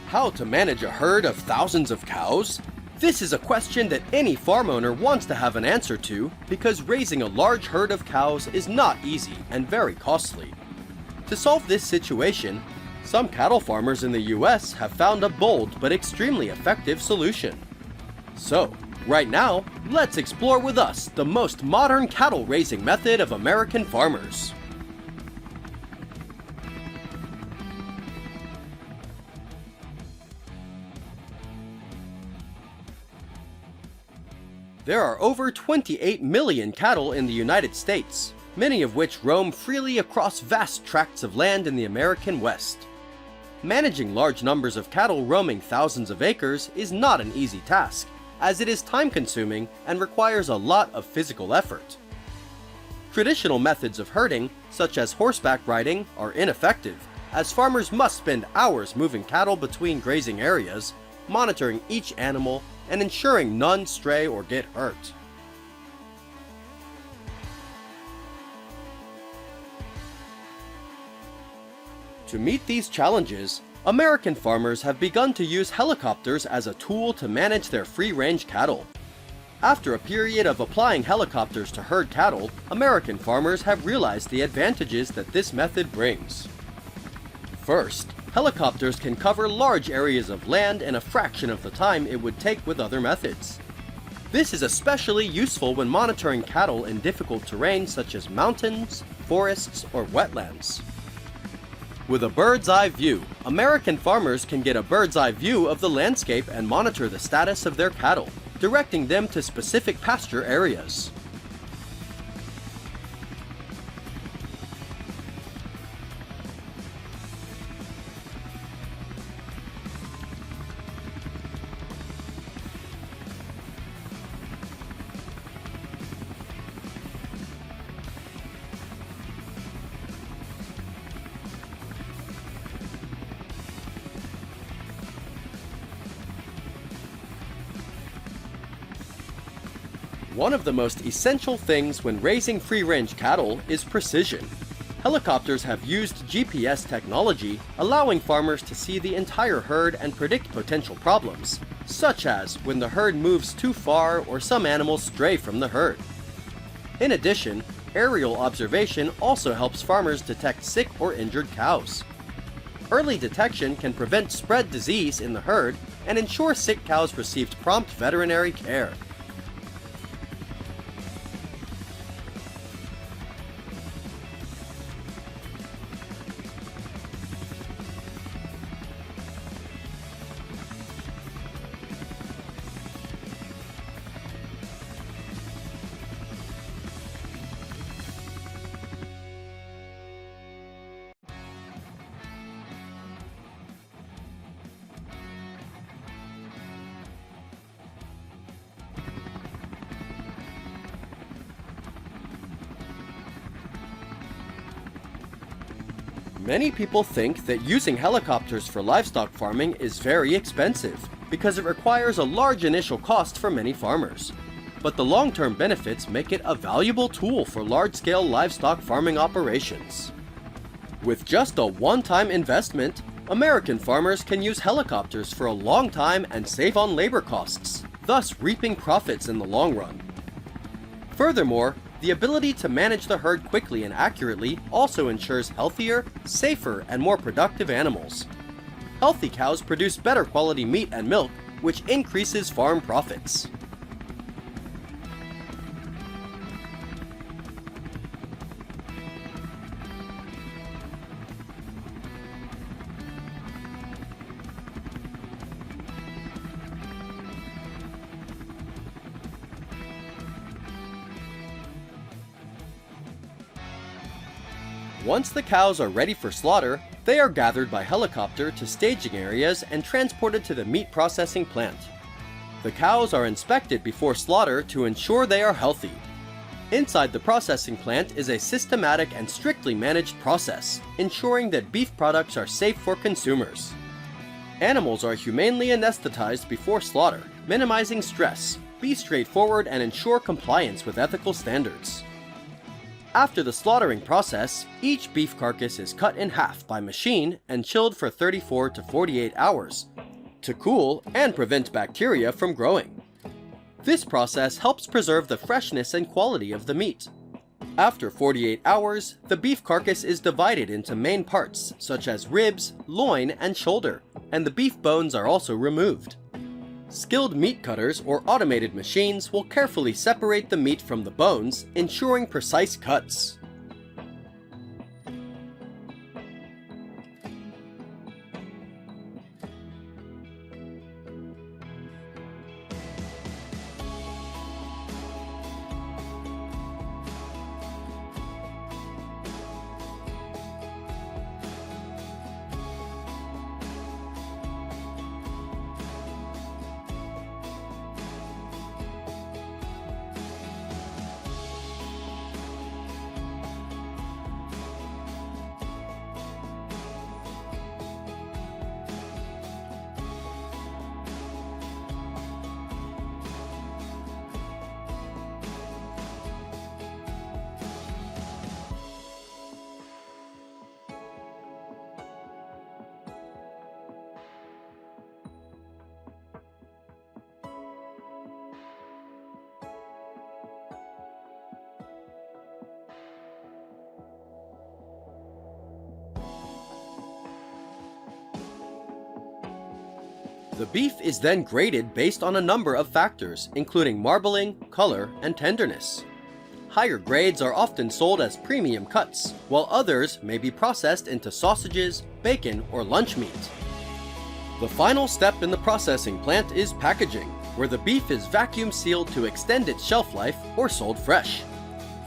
How to manage a herd of thousands of cows? This is a question that any farm owner wants to have an answer to because raising a large herd of cows is not easy and very costly. To solve this situation, some cattle farmers in the US have found a bold but extremely effective solution. So, right now, let's explore with us the most modern cattle raising method of American farmers. There are over 28 million cattle in the United States, many of which roam freely across vast tracts of land in the American West. Managing large numbers of cattle roaming thousands of acres is not an easy task, as it is time-consuming and requires a lot of physical effort. Traditional methods of herding, such as horseback riding, are ineffective, as farmers must spend hours moving cattle between grazing areas, monitoring each animal, and ensuring none stray or get hurt. To meet these challenges, American farmers have begun to use helicopters as a tool to manage their free-range cattle. After a period of applying helicopters to herd cattle, American farmers have realized the advantages that this method brings. First, helicopters can cover large areas of land in a fraction of the time it would take with other methods. This is especially useful when monitoring cattle in difficult terrain such as mountains, forests, or wetlands. With a bird's eye view, American farmers can get a bird's eye view of the landscape and monitor the status of their cattle, directing them to specific pasture areas. One of the most essential things when raising free-range cattle is precision. Helicopters have used GPS technology, allowing farmers to see the entire herd and predict potential problems, such as when the herd moves too far or some animals stray from the herd. In addition, aerial observation also helps farmers detect sick or injured cows. Early detection can prevent spread disease in the herd and ensure sick cows received prompt veterinary care. Many people think that using helicopters for livestock farming is very expensive because it requires a large initial cost for many farmers. But the long-term benefits make it a valuable tool for large-scale livestock farming operations. With just a one-time investment, American farmers can use helicopters for a long time and save on labor costs, thus reaping profits in the long run. Furthermore, the ability to manage the herd quickly and accurately also ensures healthier, safer, and more productive animals. Healthy cows produce better quality meat and milk, which increases farm profits. Once the cows are ready for slaughter, they are gathered by helicopter to staging areas and transported to the meat processing plant. The cows are inspected before slaughter to ensure they are healthy. Inside the processing plant is a systematic and strictly managed process, ensuring that beef products are safe for consumers. Animals are humanely anesthetized before slaughter, minimizing stress, be straightforward, and ensure compliance with ethical standards. After the slaughtering process, each beef carcass is cut in half by machine and chilled for 34 to 48 hours, to cool and prevent bacteria from growing. This process helps preserve the freshness and quality of the meat. After 48 hours, the beef carcass is divided into main parts such as ribs, loin, and shoulder, and the beef bones are also removed. Skilled meat cutters or automated machines will carefully separate the meat from the bones, ensuring precise cuts. The beef is then graded based on a number of factors, including marbling, color, and tenderness. Higher grades are often sold as premium cuts, while others may be processed into sausages, bacon, or lunch meat. The final step in the processing plant is packaging, where the beef is vacuum sealed to extend its shelf life or sold fresh.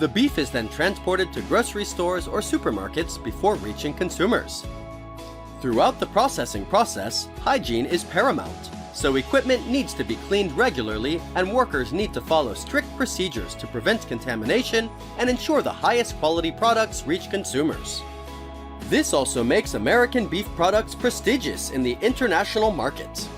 The beef is then transported to grocery stores or supermarkets before reaching consumers. Throughout the processing process, hygiene is paramount, so equipment needs to be cleaned regularly and workers need to follow strict procedures to prevent contamination and ensure the highest quality products reach consumers. This also makes American beef products prestigious in the international market.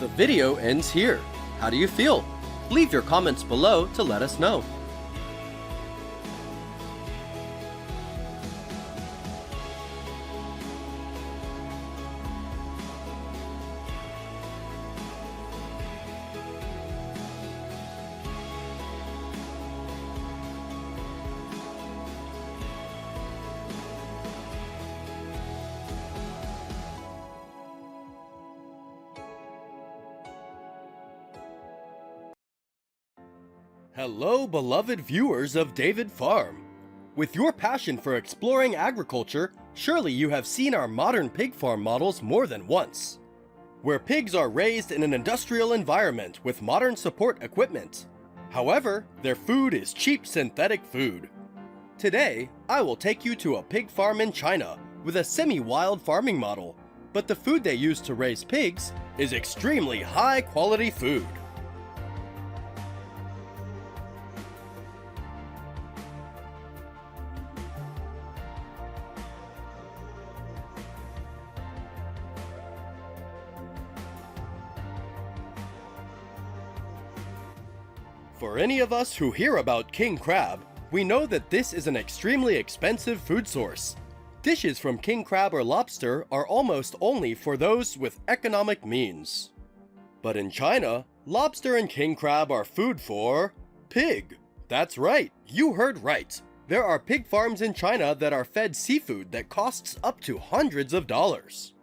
The video ends here. How do you feel? Leave your comments below to let us know. Hello, beloved viewers of David Farm. With your passion for exploring agriculture, surely you have seen our modern pig farm models more than once, where pigs are raised in an industrial environment with modern support equipment. However, their food is cheap synthetic food. Today, I will take you to a pig farm in China with a semi-wild farming model, but the food they use to raise pigs is extremely high-quality food. For any of us who hear about king crab, we know that this is an extremely expensive food source. Dishes from king crab or lobster are almost only for those with economic means. But in China, lobster and king crab are food for pig. That's right, you heard right. There are pig farms in China that are fed seafood that costs up to hundreds of dollars.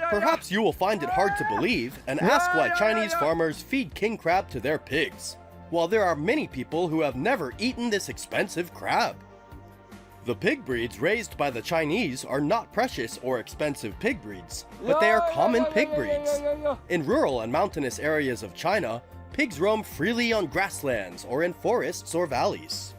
Perhaps you will find it hard to believe and ask why Chinese farmers feed king crab to their pigs, while there are many people who have never eaten this expensive crab. The pig breeds raised by the Chinese are not precious or expensive pig breeds, but they are common pig breeds. In rural and mountainous areas of China, pigs roam freely on grasslands or in forests or valleys.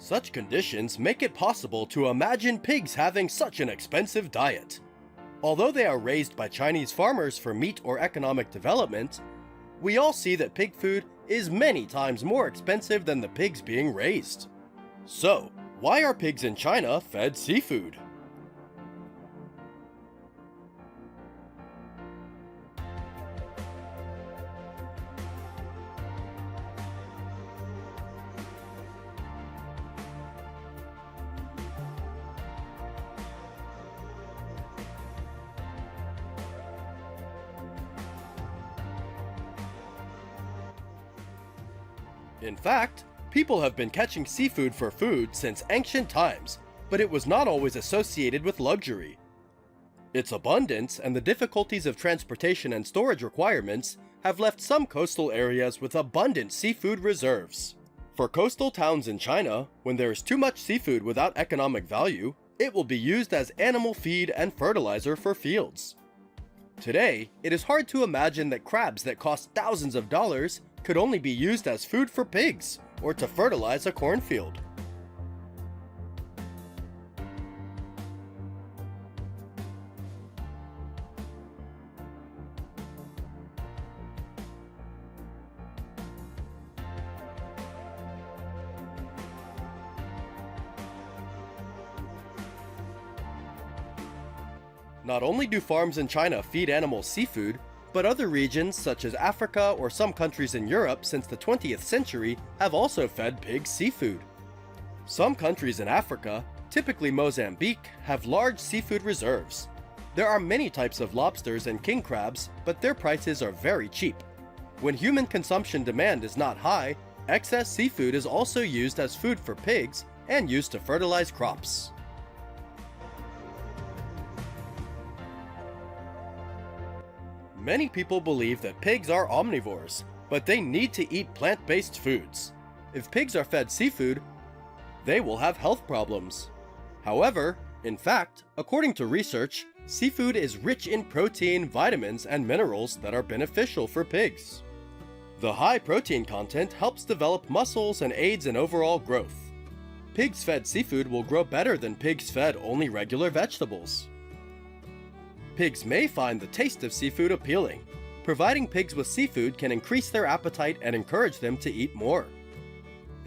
Such conditions make it possible to imagine pigs having such an expensive diet. Although they are raised by Chinese farmers for meat or economic development, we all see that pig food is many times more expensive than the pigs being raised. So, why are pigs in China fed seafood? In fact, people have been catching seafood for food since ancient times, but it was not always associated with luxury. Its abundance and the difficulties of transportation and storage requirements have left some coastal areas with abundant seafood reserves. For coastal towns in China, when there is too much seafood without economic value, it will be used as animal feed and fertilizer for fields. Today, it is hard to imagine that crabs that cost thousands of dollars could only be used as food for pigs or to fertilize a cornfield. Not only do farms in China feed animals seafood, but other regions such as Africa or some countries in Europe since the 20th century have also fed pigs seafood. Some countries in Africa, typically Mozambique, have large seafood reserves. There are many types of lobsters and king crabs, but their prices are very cheap. When human consumption demand is not high, excess seafood is also used as food for pigs and used to fertilize crops. Many people believe that pigs are omnivores, but they need to eat plant-based foods. If pigs are fed seafood, they will have health problems. However, in fact, according to research, seafood is rich in protein, vitamins, and minerals that are beneficial for pigs. The high protein content helps develop muscles and aids in overall growth. Pigs fed seafood will grow better than pigs fed only regular vegetables. Pigs may find the taste of seafood appealing. Providing pigs with seafood can increase their appetite and encourage them to eat more.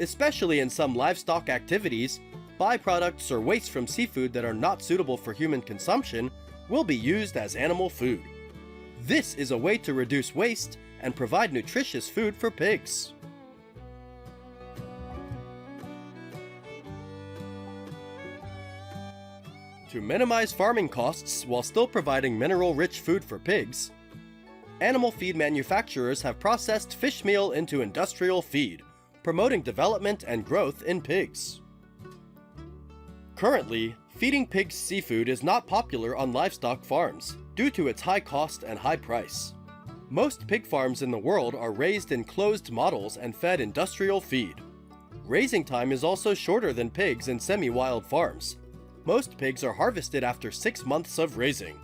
Especially in some livestock activities, byproducts or waste from seafood that are not suitable for human consumption will be used as animal food. This is a way to reduce waste and provide nutritious food for pigs. To minimize farming costs while still providing mineral-rich food for pigs, animal feed manufacturers have processed fish meal into industrial feed, promoting development and growth in pigs. Currently, feeding pigs seafood is not popular on livestock farms due to its high cost and high price. Most pig farms in the world are raised in closed models and fed industrial feed. Raising time is also shorter than pigs in semi-wild farms. Most pigs are harvested after 6 months of raising.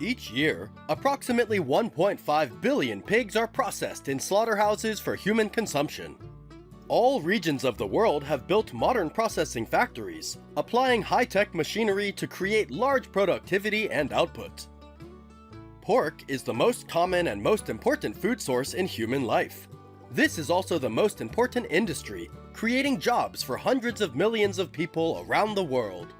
Each year, approximately 1.5 billion pigs are processed in slaughterhouses for human consumption. All regions of the world have built modern processing factories, applying high-tech machinery to create large productivity and output. Pork is the most common and most important food source in human life. This is also the most important industry, creating jobs for hundreds of millions of people around the world.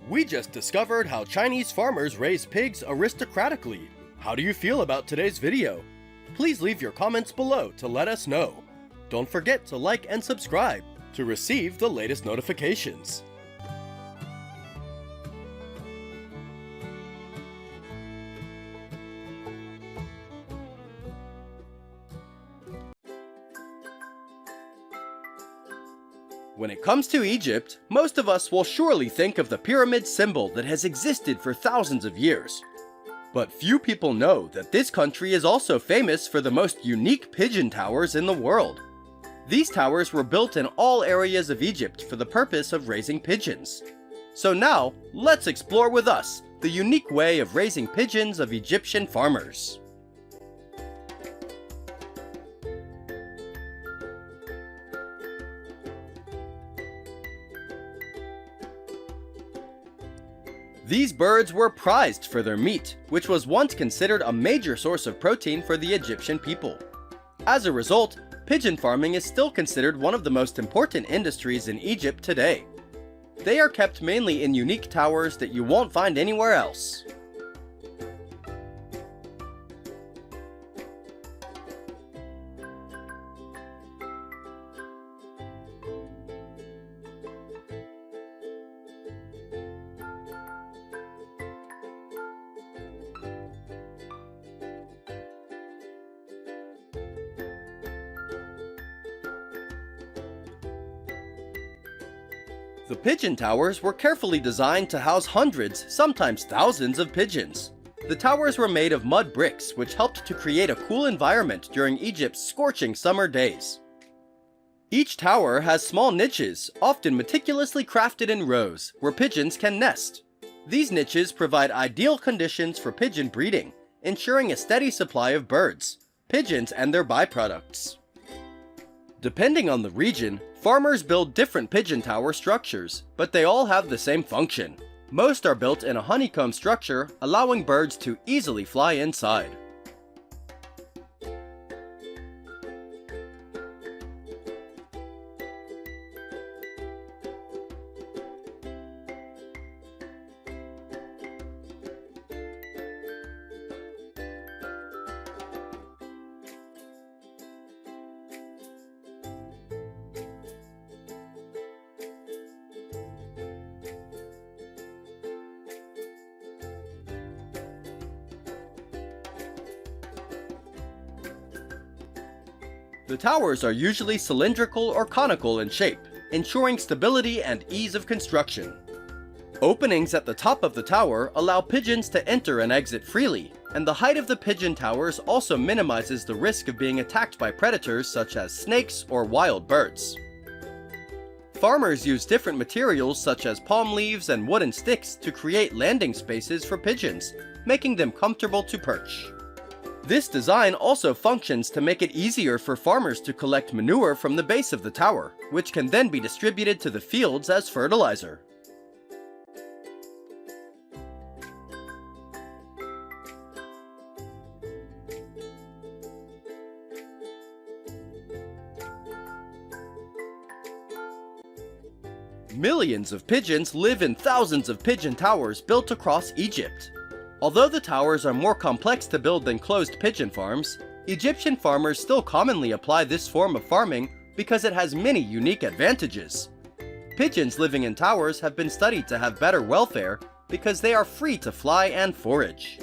We just discovered how Chinese farmers raise pigs aristocratically. How do you feel about today's video? Please leave your comments below to let us know. Don't forget to like and subscribe to receive the latest notifications. When it comes to Egypt, most of us will surely think of the pyramid symbol that has existed for thousands of years. But few people know that this country is also famous for the most unique pigeon towers in the world. These towers were built in all areas of Egypt for the purpose of raising pigeons. So now, let's explore with us the unique way of raising pigeons of Egyptian farmers. These birds were prized for their meat, which was once considered a major source of protein for the Egyptian people. As a result, pigeon farming is still considered one of the most important industries in Egypt today. They are kept mainly in unique towers that you won't find anywhere else. The pigeon towers were carefully designed to house hundreds, sometimes thousands of pigeons. The towers were made of mud bricks, which helped to create a cool environment during Egypt's scorching summer days. Each tower has small niches, often meticulously crafted in rows, where pigeons can nest. These niches provide ideal conditions for pigeon breeding, ensuring a steady supply of birds, pigeons, and their byproducts. Depending on the region, farmers build different pigeon tower structures, but they all have the same function. Most are built in a honeycomb structure, allowing birds to easily fly inside. The towers are usually cylindrical or conical in shape, ensuring stability and ease of construction. Openings at the top of the tower allow pigeons to enter and exit freely, and the height of the pigeon towers also minimizes the risk of being attacked by predators such as snakes or wild birds. Farmers use different materials such as palm leaves and wooden sticks to create landing spaces for pigeons, making them comfortable to perch. This design also functions to make it easier for farmers to collect manure from the base of the tower, which can then be distributed to the fields as fertilizer. Millions of pigeons live in thousands of pigeon towers built across Egypt. Although the towers are more complex to build than closed pigeon farms, Egyptian farmers still commonly apply this form of farming because it has many unique advantages. Pigeons living in towers have been studied to have better welfare because they are free to fly and forage.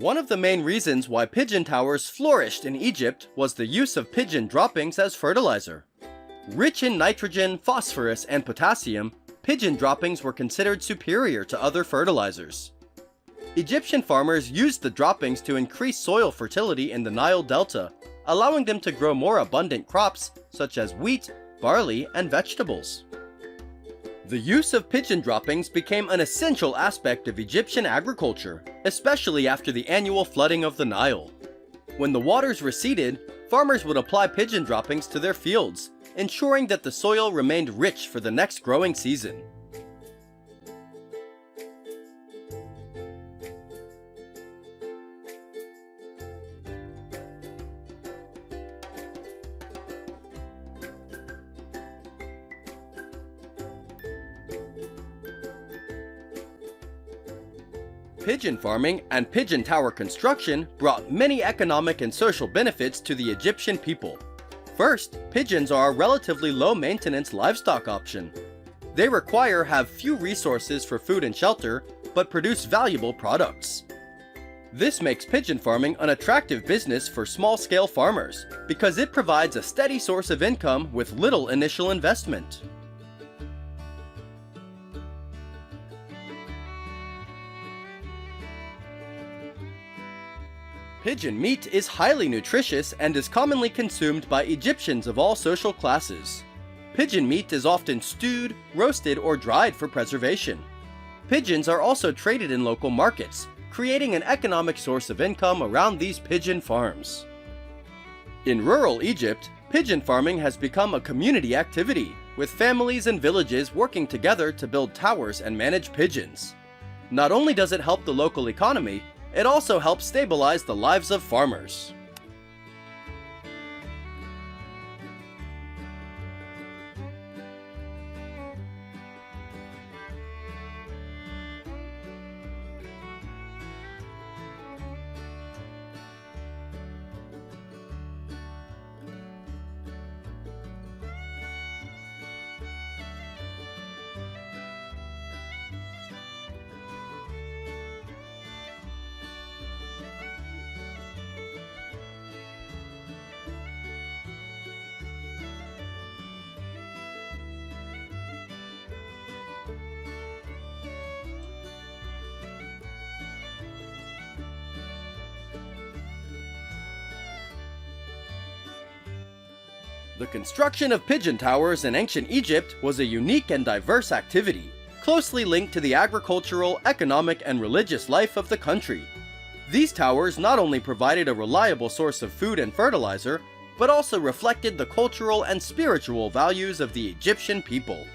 One of the main reasons why pigeon towers flourished in Egypt was the use of pigeon droppings as fertilizer. Rich in nitrogen, phosphorus, and potassium, pigeon droppings were considered superior to other fertilizers. Egyptian farmers used the droppings to increase soil fertility in the Nile Delta, allowing them to grow more abundant crops such as wheat, barley, and vegetables. The use of pigeon droppings became an essential aspect of Egyptian agriculture, especially after the annual flooding of the Nile. When the waters receded, farmers would apply pigeon droppings to their fields, ensuring that the soil remained rich for the next growing season. Pigeon farming and pigeon tower construction brought many economic and social benefits to the Egyptian people. First, pigeons are a relatively low-maintenance livestock option. They have few resources for food and shelter, but produce valuable products. This makes pigeon farming an attractive business for small-scale farmers, because it provides a steady source of income with little initial investment. Pigeon meat is highly nutritious and is commonly consumed by Egyptians of all social classes. Pigeon meat is often stewed, roasted, or dried for preservation. Pigeons are also traded in local markets, creating an economic source of income around these pigeon farms. In rural Egypt, pigeon farming has become a community activity, with families and villages working together to build towers and manage pigeons. Not only does it help the local economy, it also helps stabilize the lives of farmers. The construction of pigeon towers in ancient Egypt was a unique and diverse activity, closely linked to the agricultural, economic, and religious life of the country. These towers not only provided a reliable source of food and fertilizer, but also reflected the cultural and spiritual values of the Egyptian people.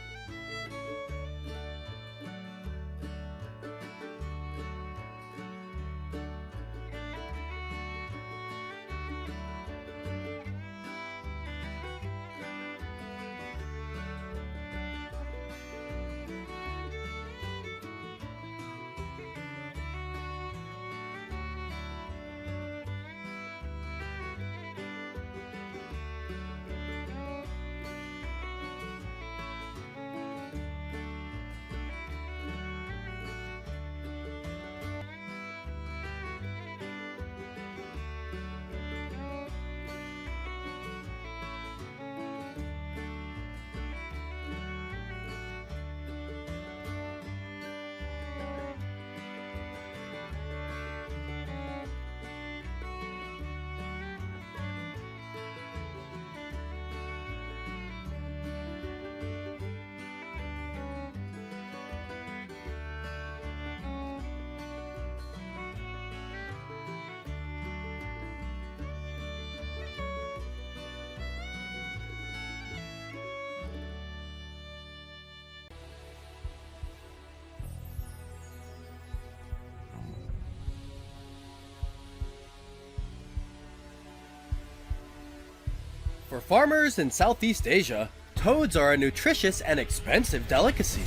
For farmers in Southeast Asia, toads are a nutritious and expensive delicacy.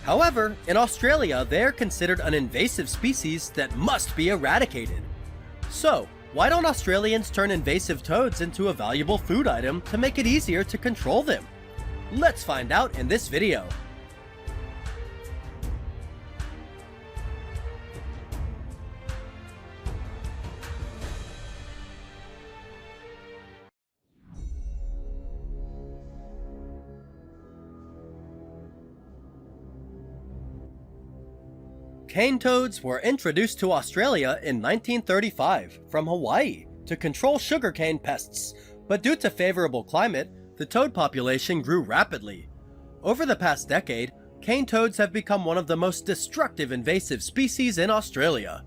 However, in Australia, they are considered an invasive species that must be eradicated. So, why don't Australians turn invasive toads into a valuable food item to make it easier to control them? Let's find out in this video. Cane toads were introduced to Australia in 1935 from Hawaii to control sugarcane pests, but due to favorable climate, the toad population grew rapidly. Over the past decade, cane toads have become one of the most destructive invasive species in Australia.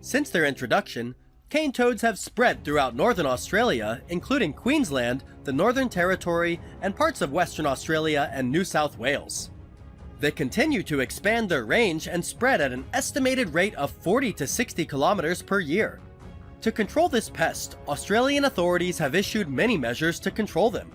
Since their introduction, cane toads have spread throughout northern Australia, including Queensland, the Northern Territory, and parts of Western Australia and New South Wales. They continue to expand their range and spread at an estimated rate of 40 to 60 kilometers per year. To control this pest, Australian authorities have issued many measures to control them.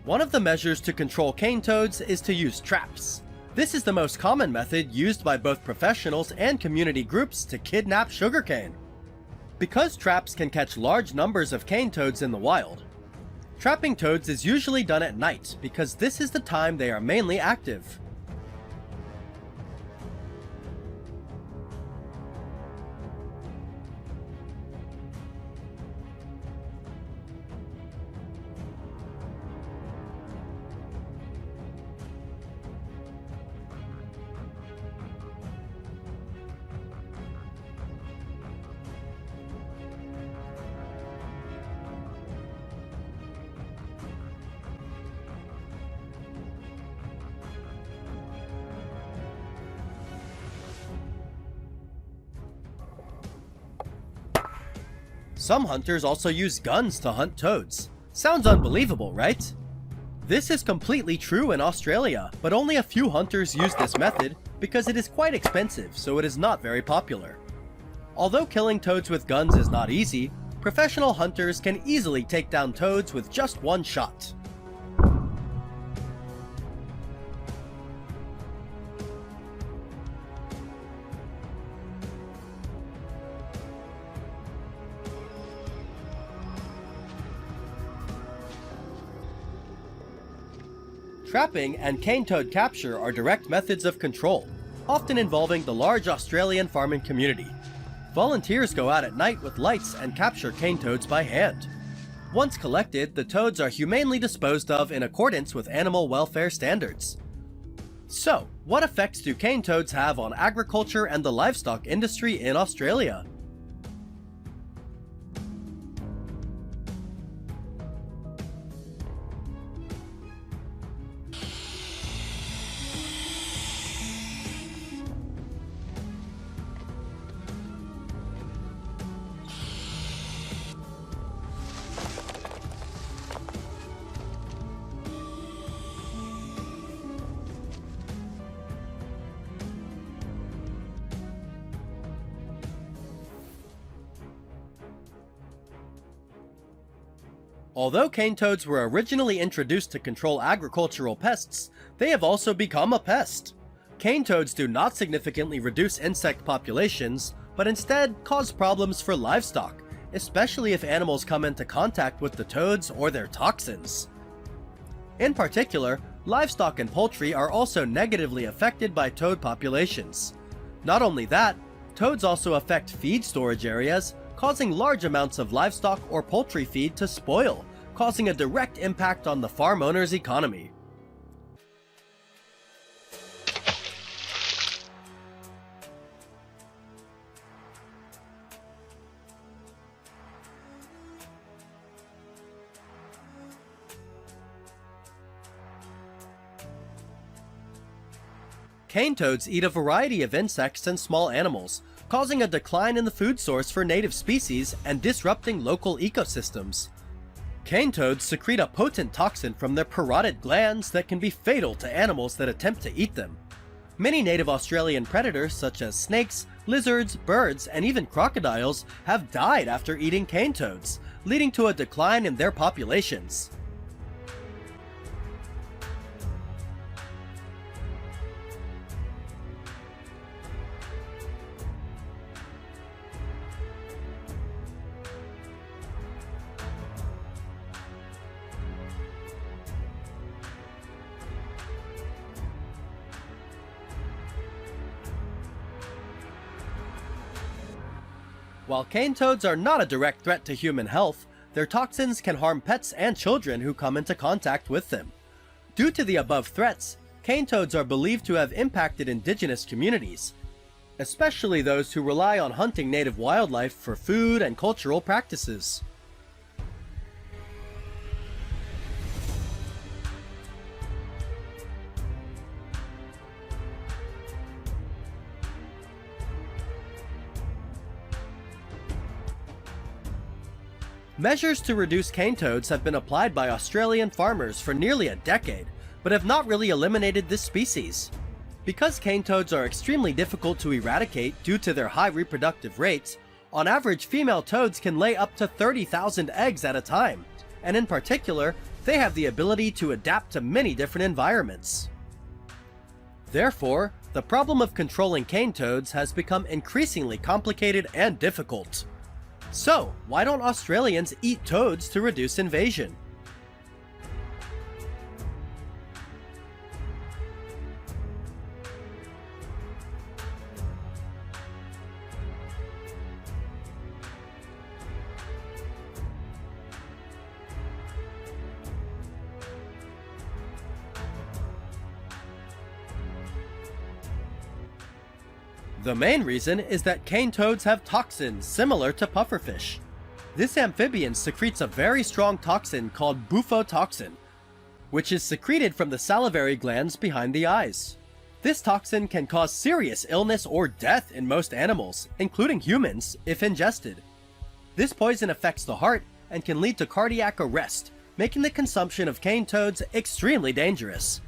One of the measures to control cane toads is to use traps. This is the most common method used by both professionals and community groups to kidnap sugarcane. Because traps can catch large numbers of cane toads in the wild, trapping toads is usually done at night because this is the time they are mainly active. Some hunters also use guns to hunt toads. Sounds unbelievable, right? This is completely true in Australia, but only a few hunters use this method because it is quite expensive, so it is not very popular. Although killing toads with guns is not easy, professional hunters can easily take down toads with just one shot. Trapping and cane toad capture are direct methods of control, often involving the large Australian farming community. Volunteers go out at night with lights and capture cane toads by hand. Once collected, the toads are humanely disposed of in accordance with animal welfare standards. So, what effects do cane toads have on agriculture and the livestock industry in Australia? Although cane toads were originally introduced to control agricultural pests, they have also become a pest. Cane toads do not significantly reduce insect populations, but instead cause problems for livestock, especially if animals come into contact with the toads or their toxins. In particular, livestock and poultry are also negatively affected by toad populations. Not only that, toads also affect feed storage areas, causing large amounts of livestock or poultry feed to spoil, causing a direct impact on the farm owner's economy. Cane toads eat a variety of insects and small animals, causing a decline in the food source for native species and disrupting local ecosystems. Cane toads secrete a potent toxin from their parotid glands that can be fatal to animals that attempt to eat them. Many native Australian predators such as snakes, lizards, birds, and even crocodiles have died after eating cane toads, leading to a decline in their populations. While cane toads are not a direct threat to human health, their toxins can harm pets and children who come into contact with them. Due to the above threats, cane toads are believed to have impacted indigenous communities, especially those who rely on hunting native wildlife for food and cultural practices. Measures to reduce cane toads have been applied by Australian farmers for nearly a decade, but have not really eliminated this species. Because cane toads are extremely difficult to eradicate due to their high reproductive rates, on average female toads can lay up to 30,000 eggs at a time, and in particular, they have the ability to adapt to many different environments. Therefore, the problem of controlling cane toads has become increasingly complicated and difficult. So, why don't Australians eat toads to reduce invasion? The main reason is that cane toads have toxins similar to pufferfish. This amphibian secretes a very strong toxin called bufotoxin, which is secreted from the salivary glands behind the eyes. This toxin can cause serious illness or death in most animals, including humans, if ingested. This poison affects the heart and can lead to cardiac arrest, making the consumption of cane toads extremely dangerous.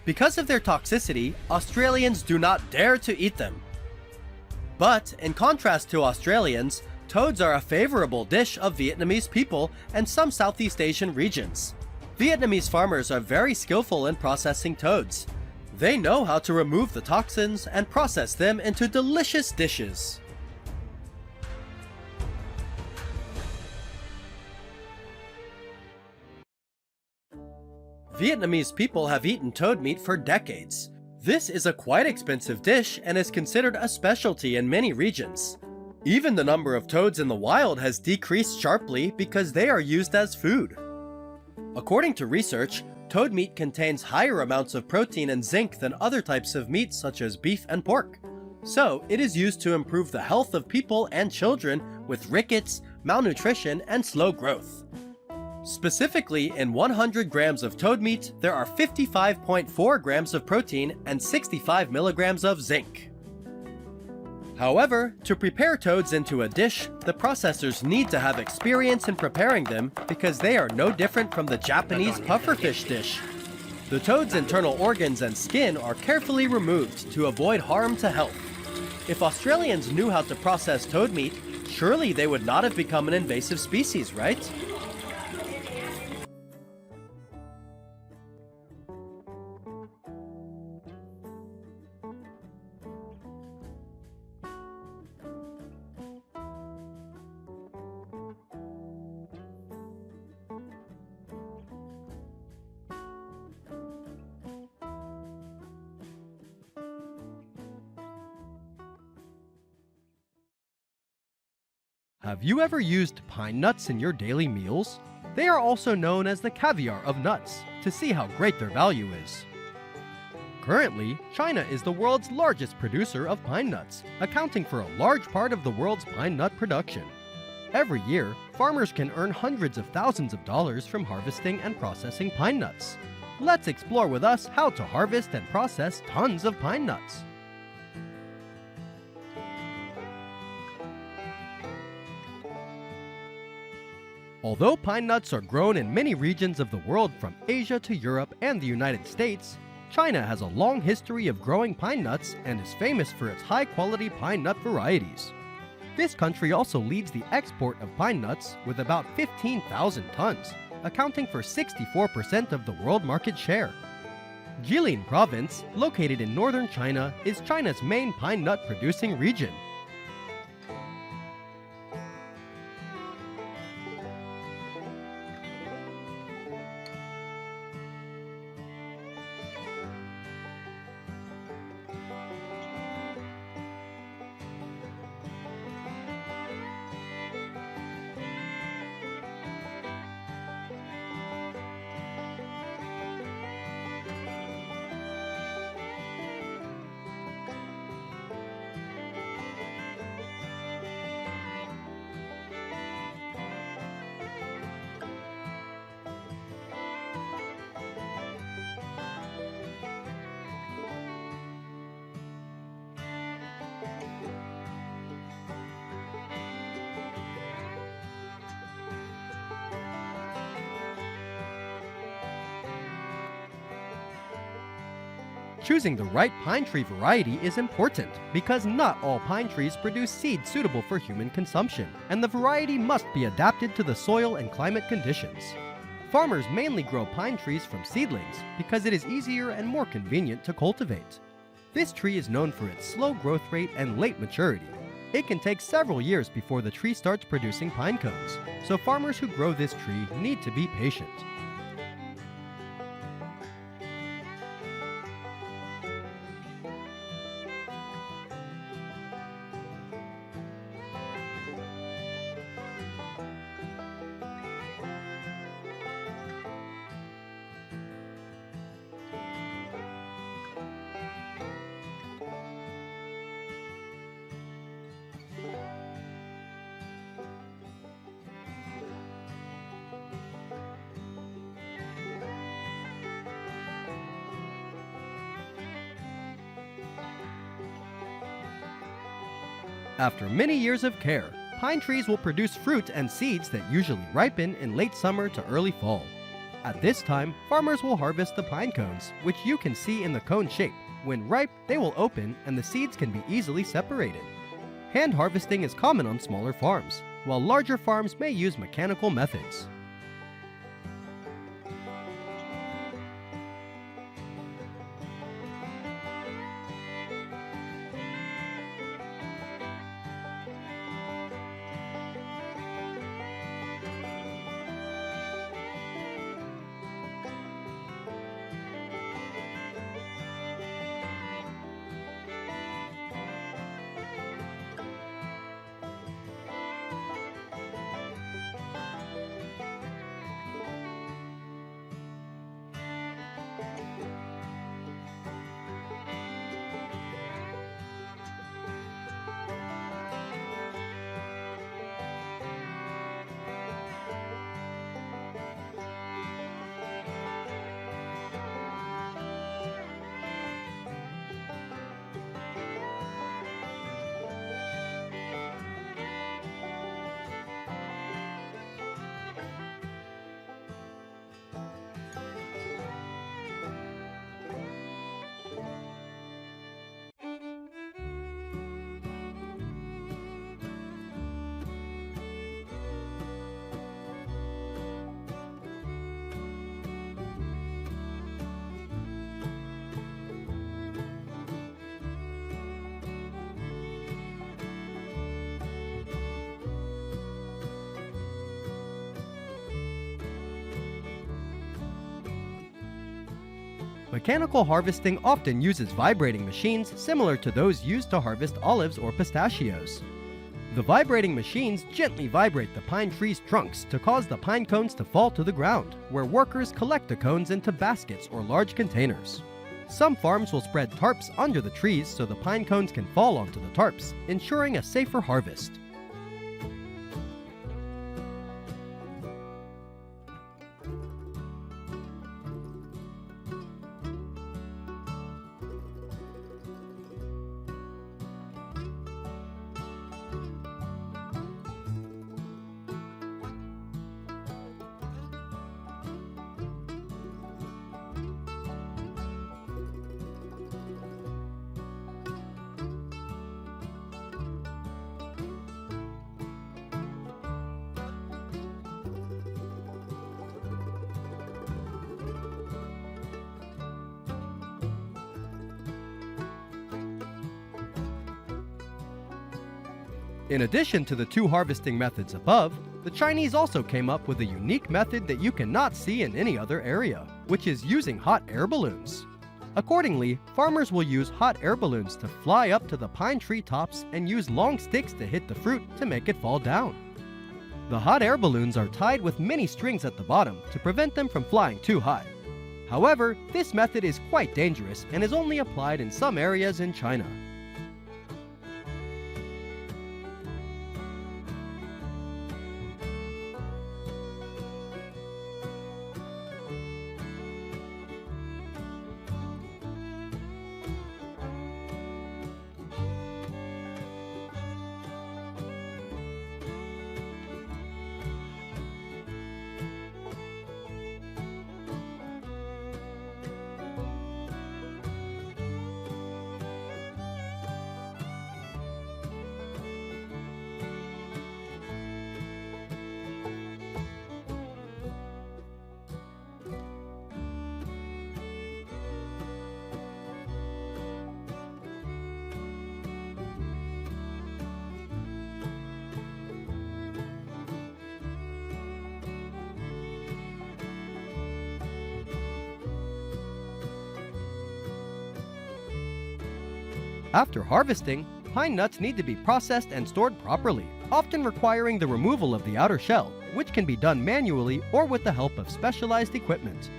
Because of their toxicity, Australians do not dare to eat them. But, in contrast to Australians, toads are a favorable dish of Vietnamese people and some Southeast Asian regions. Vietnamese farmers are very skillful in processing toads. They know how to remove the toxins and process them into delicious dishes. Vietnamese people have eaten toad meat for decades. This is a quite expensive dish and is considered a specialty in many regions. Even the number of toads in the wild has decreased sharply because they are used as food. According to research, toad meat contains higher amounts of protein and zinc than other types of meat such as beef and pork. So, it is used to improve the health of people and children with rickets, malnutrition, and slow growth. Specifically, in 100 grams of toad meat, there are 55.4 grams of protein and 65 milligrams of zinc. However, to prepare toads into a dish, the processors need to have experience in preparing them because they are no different from the Japanese pufferfish dish. The toad's internal organs and skin are carefully removed to avoid harm to health. If Australians knew how to process toad meat, surely they would not have become an invasive species, right? Have you ever used pine nuts in your daily meals? They are also known as the caviar of nuts, to see how great their value is. Currently, China is the world's largest producer of pine nuts, accounting for a large part of the world's pine nut production. Every year, farmers can earn hundreds of thousands of dollars from harvesting and processing pine nuts. Let's explore with us how to harvest and process tons of pine nuts. Although pine nuts are grown in many regions of the world from Asia to Europe and the United States, China has a long history of growing pine nuts and is famous for its high-quality pine nut varieties. This country also leads the export of pine nuts with about 15,000 tons, accounting for 64% of the world market share. Jilin Province, located in northern China, is China's main pine nut producing region. Choosing the right pine tree variety is important because not all pine trees produce seeds suitable for human consumption, and the variety must be adapted to the soil and climate conditions. Farmers mainly grow pine trees from seedlings because it is easier and more convenient to cultivate. This tree is known for its slow growth rate and late maturity. It can take several years before the tree starts producing pine cones, so farmers who grow this tree need to be patient. After many years of care, pine trees will produce fruit and seeds that usually ripen in late summer to early fall. At this time, farmers will harvest the pine cones, which you can see in the cone shape. When ripe, they will open and the seeds can be easily separated. Hand harvesting is common on smaller farms, while larger farms may use mechanical methods. Mechanical harvesting often uses vibrating machines similar to those used to harvest olives or pistachios. The vibrating machines gently vibrate the pine tree's trunks to cause the pine cones to fall to the ground, where workers collect the cones into baskets or large containers. Some farms will spread tarps under the trees so the pine cones can fall onto the tarps, ensuring a safer harvest. In addition to the two harvesting methods above, the Chinese also came up with a unique method that you cannot see in any other area, which is using hot air balloons. Accordingly, farmers will use hot air balloons to fly up to the pine tree tops and use long sticks to hit the fruit to make it fall down. The hot air balloons are tied with many strings at the bottom to prevent them from flying too high. However, this method is quite dangerous and is only applied in some areas in China. After harvesting, pine nuts need to be processed and stored properly, often requiring the removal of the outer shell, which can be done manually or with the help of specialized equipment.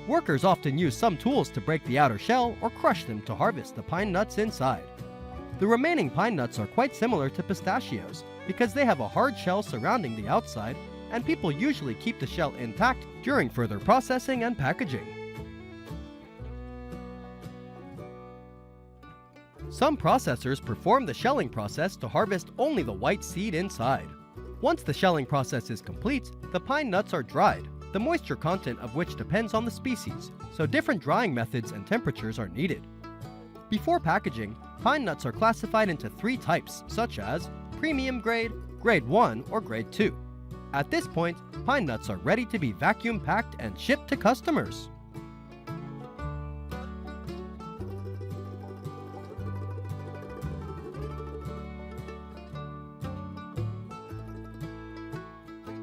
Workers often use some tools to break the outer shell or crush them to harvest the pine nuts inside. The remaining pine nuts are quite similar to pistachios because they have a hard shell surrounding the outside, and people usually keep the shell intact during further processing and packaging. Some processors perform the shelling process to harvest only the white seed inside. Once the shelling process is complete, the pine nuts are dried, the moisture content of which depends on the species, so different drying methods and temperatures are needed. Before packaging, pine nuts are classified into 3 types, such as premium grade, grade 1, or grade 2. At this point, pine nuts are ready to be vacuum packed and shipped to customers.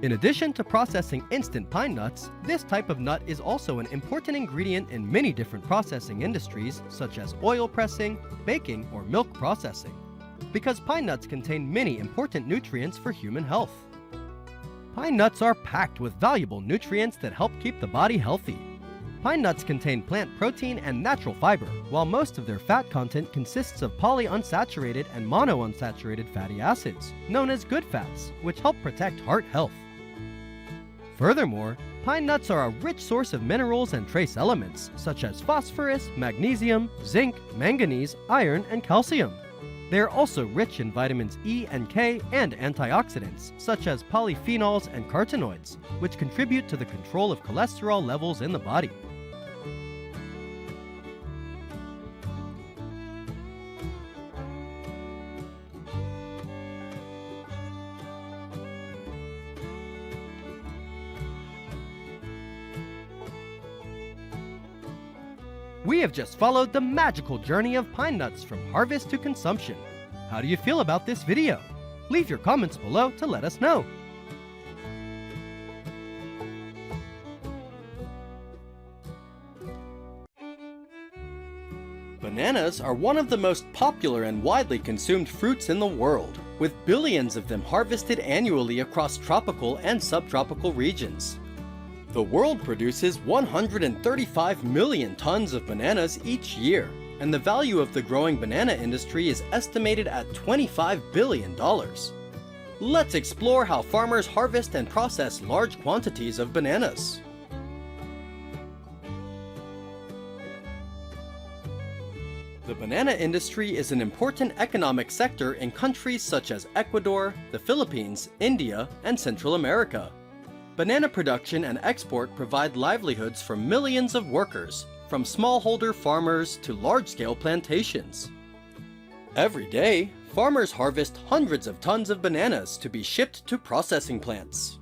In addition to processing instant pine nuts, this type of nut is also an important ingredient in many different processing industries such as oil pressing, baking, or milk processing, because pine nuts contain many important nutrients for human health. Pine nuts are packed with valuable nutrients that help keep the body healthy. Pine nuts contain plant protein and natural fiber, while most of their fat content consists of polyunsaturated and monounsaturated fatty acids, known as good fats, which help protect heart health. Furthermore, pine nuts are a rich source of minerals and trace elements such as phosphorus, magnesium, zinc, manganese, iron, and calcium. They are also rich in vitamins E and K and antioxidants such as polyphenols and carotenoids, which contribute to the control of cholesterol levels in the body. We have just followed the magical journey of pine nuts from harvest to consumption. How do you feel about this video? Leave your comments below to let us know. Bananas are one of the most popular and widely consumed fruits in the world, with billions of them harvested annually across tropical and subtropical regions. The world produces 135 million tons of bananas each year, and the value of the growing banana industry is estimated at $25 billion. Let's explore how farmers harvest and process large quantities of bananas. The banana industry is an important economic sector in countries such as Ecuador, the Philippines, India, and Central America. Banana production and export provide livelihoods for millions of workers, from smallholder farmers to large-scale plantations. Every day, farmers harvest hundreds of tons of bananas to be shipped to processing plants.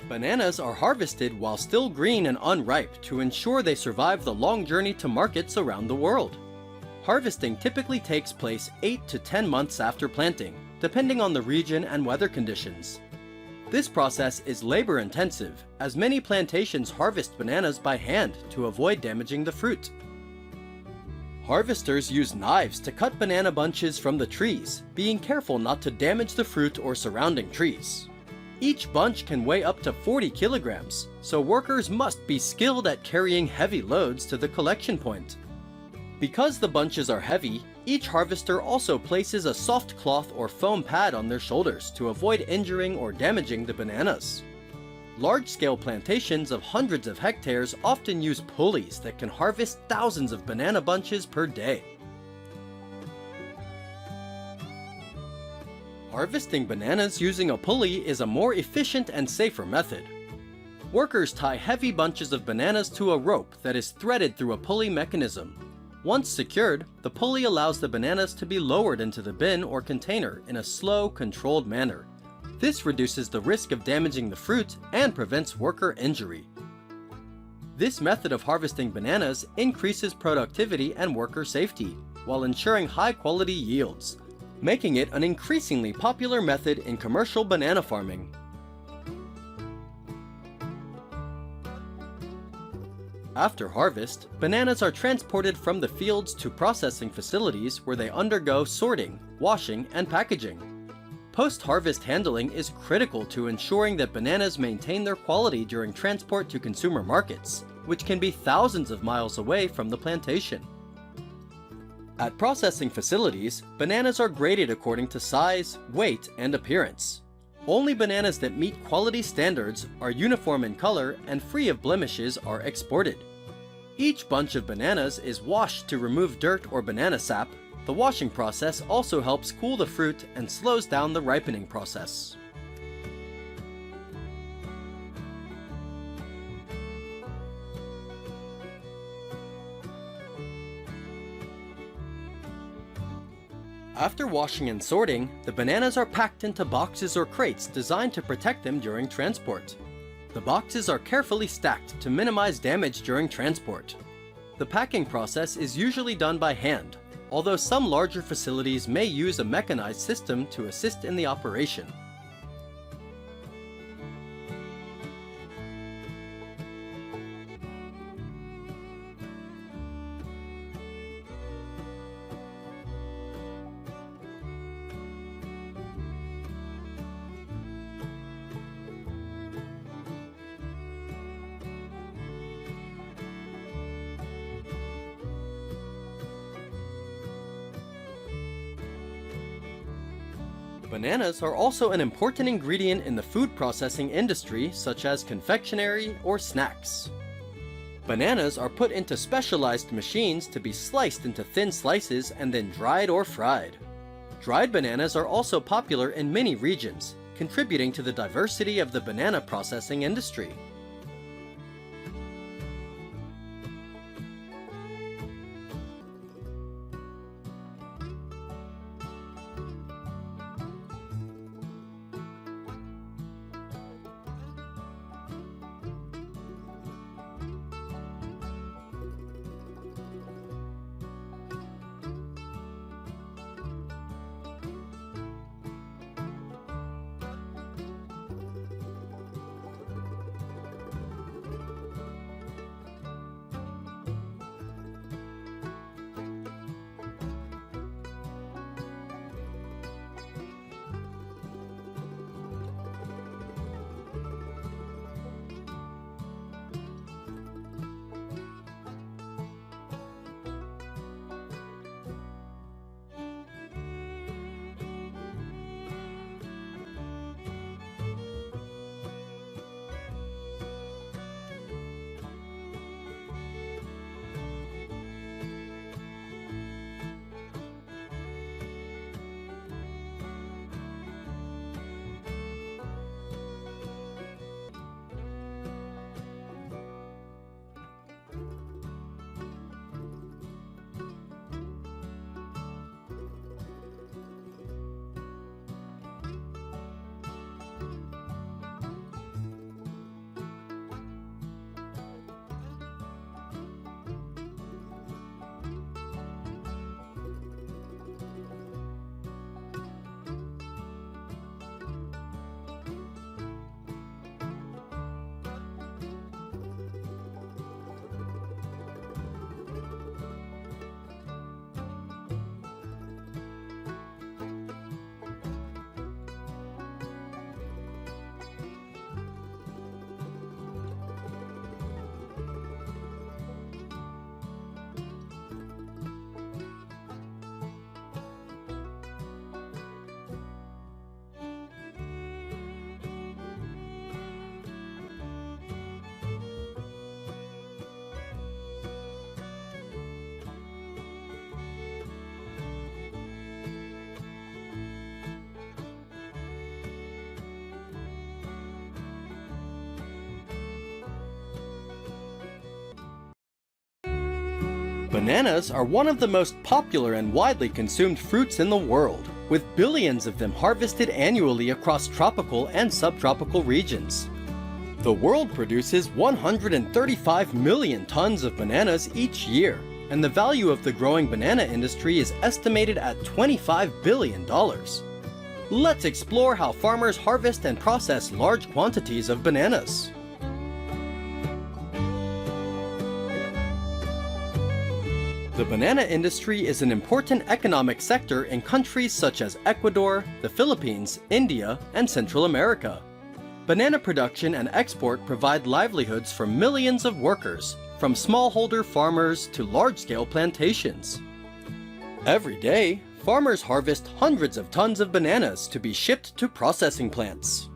Bananas are harvested while still green and unripe to ensure they survive the long journey to markets around the world. Harvesting typically takes place 8 to 10 months after planting, depending on the region and weather conditions. This process is labor-intensive, as many plantations harvest bananas by hand to avoid damaging the fruit. Harvesters use knives to cut banana bunches from the trees, being careful not to damage the fruit or surrounding trees. Each bunch can weigh up to 40 kilograms, so workers must be skilled at carrying heavy loads to the collection point. Because the bunches are heavy, each harvester also places a soft cloth or foam pad on their shoulders to avoid injuring or damaging the bananas. Large-scale plantations of hundreds of hectares often use pulleys that can harvest thousands of banana bunches per day. Harvesting bananas using a pulley is a more efficient and safer method. Workers tie heavy bunches of bananas to a rope that is threaded through a pulley mechanism. Once secured, the pulley allows the bananas to be lowered into the bin or container in a slow, controlled manner. This reduces the risk of damaging the fruit and prevents worker injury. This method of harvesting bananas increases productivity and worker safety, while ensuring high-quality yields, making it an increasingly popular method in commercial banana farming. After harvest, bananas are transported from the fields to processing facilities where they undergo sorting, washing, and packaging. Post-harvest handling is critical to ensuring that bananas maintain their quality during transport to consumer markets, which can be thousands of miles away from the plantation. At processing facilities, bananas are graded according to size, weight, and appearance. Only bananas that meet quality standards, are uniform in color, and free of blemishes are exported. Each bunch of bananas is washed to remove dirt or banana sap. The washing process also helps cool the fruit and slows down the ripening process. After washing and sorting, the bananas are packed into boxes or crates designed to protect them during transport. The boxes are carefully stacked to minimize damage during transport. The packing process is usually done by hand, although some larger facilities may use a mechanized system to assist in the operation. Bananas are also an important ingredient in the food processing industry, such as confectionery or snacks. Bananas are put into specialized machines to be sliced into thin slices and then dried or fried. Dried bananas are also popular in many regions, contributing to the diversity of the banana processing industry. Bananas are one of the most popular and widely consumed fruits in the world, with billions of them harvested annually across tropical and subtropical regions. The world produces 135 million tons of bananas each year, and the value of the growing banana industry is estimated at $25 billion. Let's explore how farmers harvest and process large quantities of bananas. The banana industry is an important economic sector in countries such as Ecuador, the Philippines, India, and Central America. Banana production and export provide livelihoods for millions of workers, from smallholder farmers to large-scale plantations. Every day, farmers harvest hundreds of tons of bananas to be shipped to processing plants.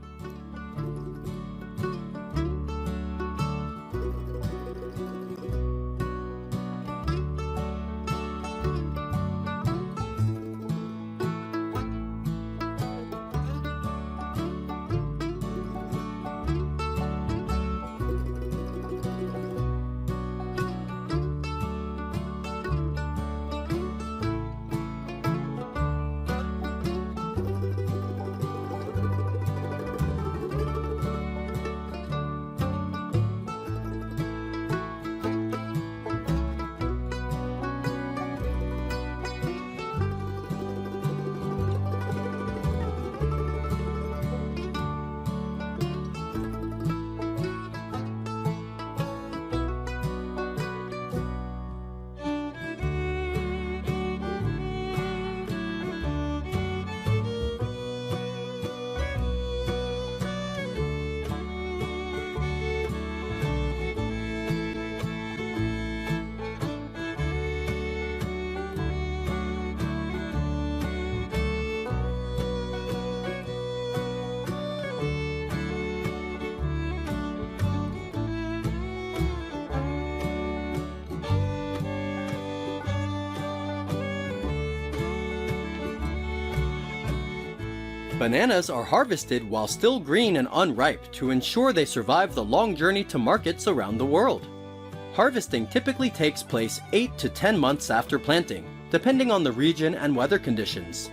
Bananas are harvested while still green and unripe to ensure they survive the long journey to markets around the world. Harvesting typically takes place 8 to 10 months after planting, depending on the region and weather conditions.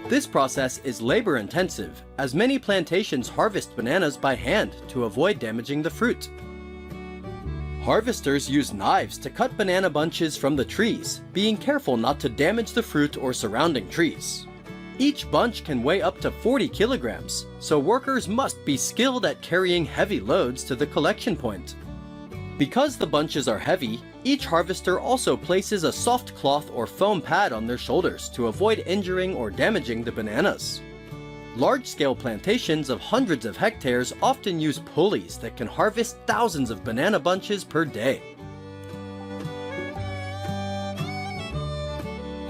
This process is labor-intensive, as many plantations harvest bananas by hand to avoid damaging the fruit. Harvesters use knives to cut banana bunches from the trees, being careful not to damage the fruit or surrounding trees. Each bunch can weigh up to 40 kilograms, so workers must be skilled at carrying heavy loads to the collection point. Because the bunches are heavy, each harvester also places a soft cloth or foam pad on their shoulders to avoid injuring or damaging the bananas. Large-scale plantations of hundreds of hectares often use pulleys that can harvest thousands of banana bunches per day.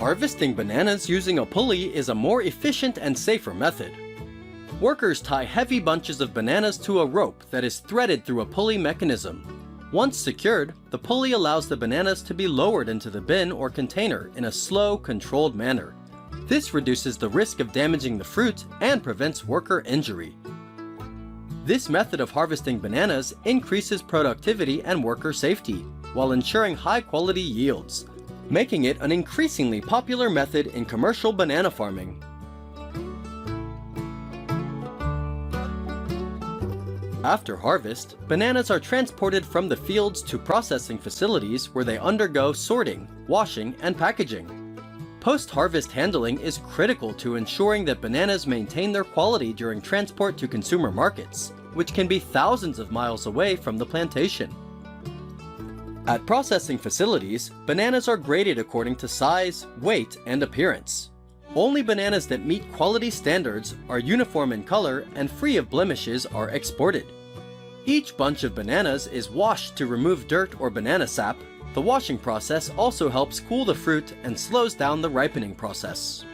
Harvesting bananas using a pulley is a more efficient and safer method. Workers tie heavy bunches of bananas to a rope that is threaded through a pulley mechanism. Once secured, the pulley allows the bananas to be lowered into the bin or container in a slow, controlled manner. This reduces the risk of damaging the fruit and prevents worker injury. This method of harvesting bananas increases productivity and worker safety, while ensuring high-quality yields, making it an increasingly popular method in commercial banana farming. After harvest, bananas are transported from the fields to processing facilities where they undergo sorting, washing, and packaging. Post-harvest handling is critical to ensuring that bananas maintain their quality during transport to consumer markets, which can be thousands of miles away from the plantation. At processing facilities, bananas are graded according to size, weight, and appearance. Only bananas that meet quality standards, are uniform in color, and free of blemishes are exported. Each bunch of bananas is washed to remove dirt or banana sap. The washing process also helps cool the fruit and slows down the ripening process.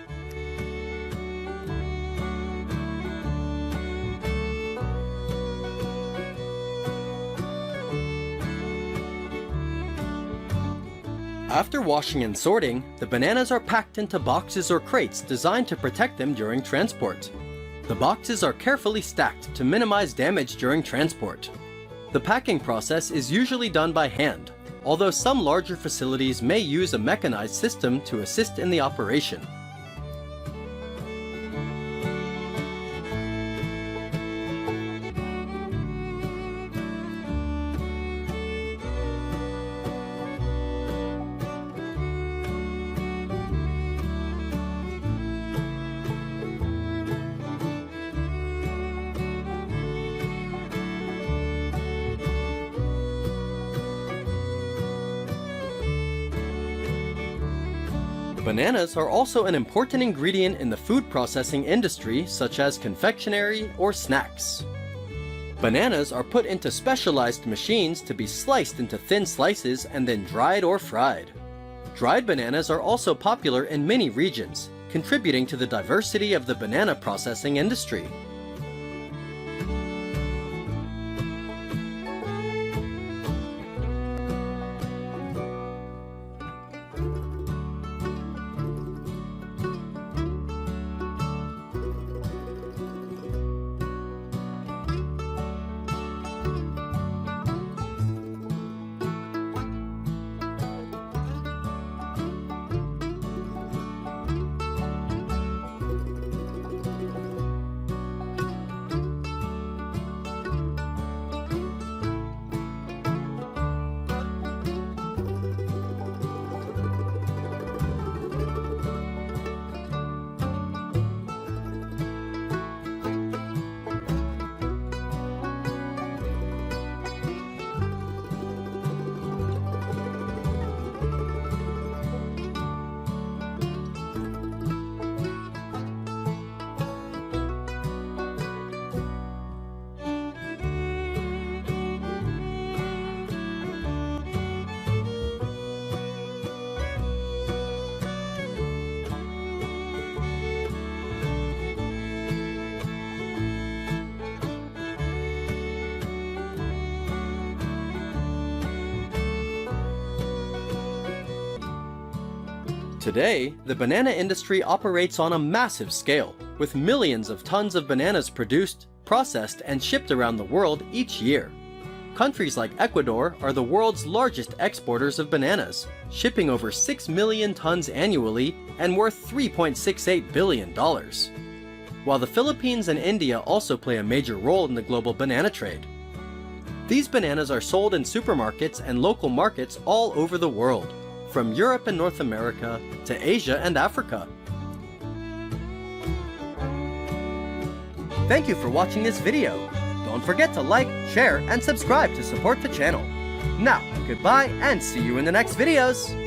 After washing and sorting, the bananas are packed into boxes or crates designed to protect them during transport. The boxes are carefully stacked to minimize damage during transport. The packing process is usually done by hand. although some larger facilities may use a mechanized system to assist in the operation. Bananas are also an important ingredient in the food processing industry, such as confectionery or snacks. Bananas are put into specialized machines to be sliced into thin slices and then dried or fried. Dried bananas are also popular in many regions, contributing to the diversity of the banana processing industry. Today, the banana industry operates on a massive scale, with millions of tons of bananas produced, processed, and shipped around the world each year. Countries like Ecuador are the world's largest exporters of bananas, shipping over 6 million tons annually and worth $3.68 billion. While the Philippines and India also play a major role in the global banana trade. These bananas are sold in supermarkets and local markets all over the world, from Europe and North America to Asia and Africa. Thank you for watching this video. Don't forget to like, share, and subscribe to support the channel. Now, goodbye and see you in the next videos!